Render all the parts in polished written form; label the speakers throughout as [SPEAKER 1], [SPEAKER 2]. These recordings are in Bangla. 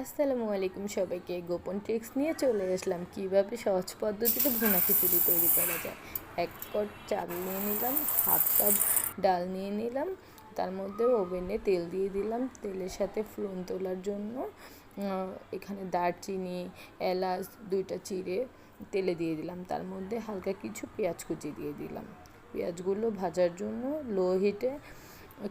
[SPEAKER 1] আসসালামু আলাইকুম সবাইকে। গোপন ট্রিক্স নিয়ে চলে আসলাম কীভাবে সহজ পদ্ধতিতে ভুনা খিচুড়ি তৈরি করা যায়। 1 কট চাল নিয়ে নিলাম, হাফ কাপ ডাল নিয়ে নিলাম, তার মধ্যে ওভেনে তেল দিয়ে দিলাম। তেলের সাথে ফোড়ন তোলার জন্য এখানে দারচিনি, এলাচ 2টা চিড়ে তেলে দিয়ে দিলাম। তার মধ্যে হালকা কিছু পেঁয়াজ কুচি দিয়ে দিলাম। পেঁয়াজগুলো ভাজার জন্য লো হিটে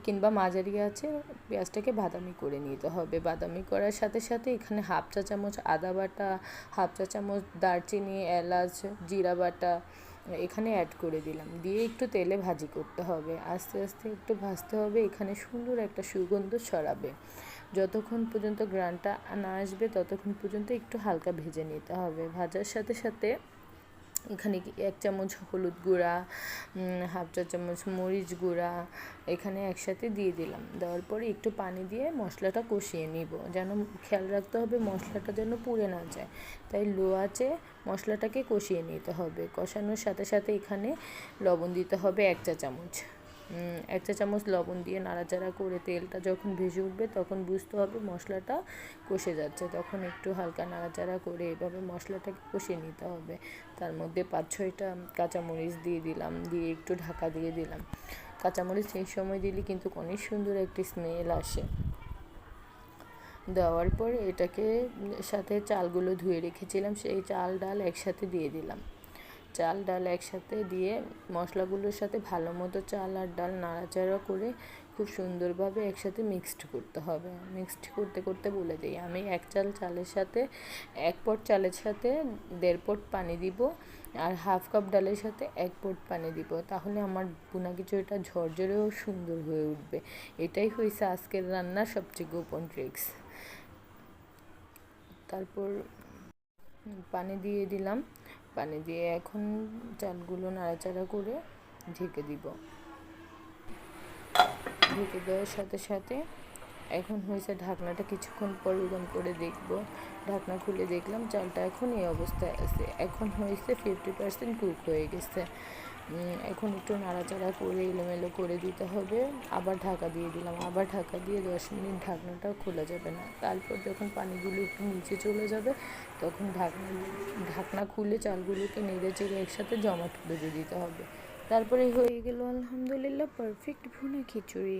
[SPEAKER 1] কিংবা মাঝারি আছে পেঁয়াজটাকে বাদামি করে নিতে হবে। বাদামি করার সাথে সাথে এখানে হাফ চা চামচ আদা বাটা, হাফ চা চামচ দারচিনি, এলাচ, জিরা বাটা এখানে অ্যাড করে দিলাম। দিয়ে একটু তেলে ভাজি করতে হবে, আস্তে আস্তে একটু ভাজতে হবে। এখানে সুন্দর একটা সুগন্ধ ছড়াবে। যতক্ষণ পর্যন্ত গ্রানটা না আসবে ততক্ষণ পর্যন্ত একটু হালকা ভেজে নিতে হবে। ভাজার সাথে সাথে এখানে 1 চামচ হলুদ গুঁড়া, হাফ চা চামচ মরিচ গুঁড়া এখানে একসাথে দিয়ে দিলাম। দেওয়ার পরে একটু পানি দিয়ে মশলাটা কষিয়ে নিব। যেন খেয়াল রাখতে হবে মশলাটা যেন পুড়ে না যায়, তাই লো আঁচে মশলাটাকে কষিয়ে নিতে হবে। কষানোর সাথে সাথে এখানে লবণ দিতে হবে 1 চা চামচ। 1 চা চামচ লবণ দিয়ে নাড়াচাড়া করে তেলটা যখন ভেসে উঠবে তখন বুঝতে হবে মশলাটা কষে যাচ্ছে। তখন একটু হালকা নাড়াচাড়া করে এভাবে মশলাটাকে কষিয়ে নিতে হবে। তার মধ্যে 5-6টা কাঁচামরিচ দিয়ে দিলাম, দিয়ে একটু ঢাকা দিয়ে দিলাম। কাঁচামরিচ এই সময় দিলে কিন্তু অনেক সুন্দর একটি স্মেল আসে। দেওয়ার পর এটাকে সাথে চালগুলো ধুয়ে রেখেছিলাম সেই চাল ডাল একসাথে দিয়ে দিলাম। চাল ডাল একসাথে দিয়ে মশলাগুলোর সাথে ভালো মতো চাল আর ডাল নাড়াচাড়া করে খুব সুন্দরভাবে একসাথে মিক্সড করতে হবে। মিক্সড করতে করতে বলে দিই, আমি 1 চালের সাথে 1 পট চালের সাথে 1.5 পট পানি দিব, আর হাফ কাপ ডালের সাথে 1 পট পানি দিব। তাহলে আমার ভুনা খিচুড়িটা ঝরঝরে ও সুন্দর হয়ে উঠবে। এটাই হয়েছে আজকের রান্নার সবচেয়ে গোপন ট্রিক্স। তারপর পানি দিয়ে দিলাম। পানি দিয়ে এখন চালগুলো নাড়াচাড়া করে ঢেকে দিব। ঢেকে দেওয়ার সাথে সাথে এখন হয়েছে ঢাকনাটা কিছুক্ষণ পর উদম করে দেখব। ঢাকনা খুলে দেখলাম চালটা এখন এই অবস্থায় আছে। এখন হয়েছে 50% কুক হয়ে গেছে। এখন একটু নাড়াচাড়া করে এলোমেলো করে দিতে হবে। আবার ঢাকা দিয়ে দিলাম, আবার ঢাকা দিয়ে 10 মিনিট ঢাকনাটা খোলা যাবে না। তারপর যখন পানিগুলো একটু নিচে চলে যাবে তখন ঢাকনা খুলে চালগুলোকে নেড়ে চেড়ে একসাথে জমাট বেঁধে দিতে হবে। তারপরে হয়ে গেল আলহামদুলিল্লাহ পারফেক্ট ভুনা খিচুড়ি।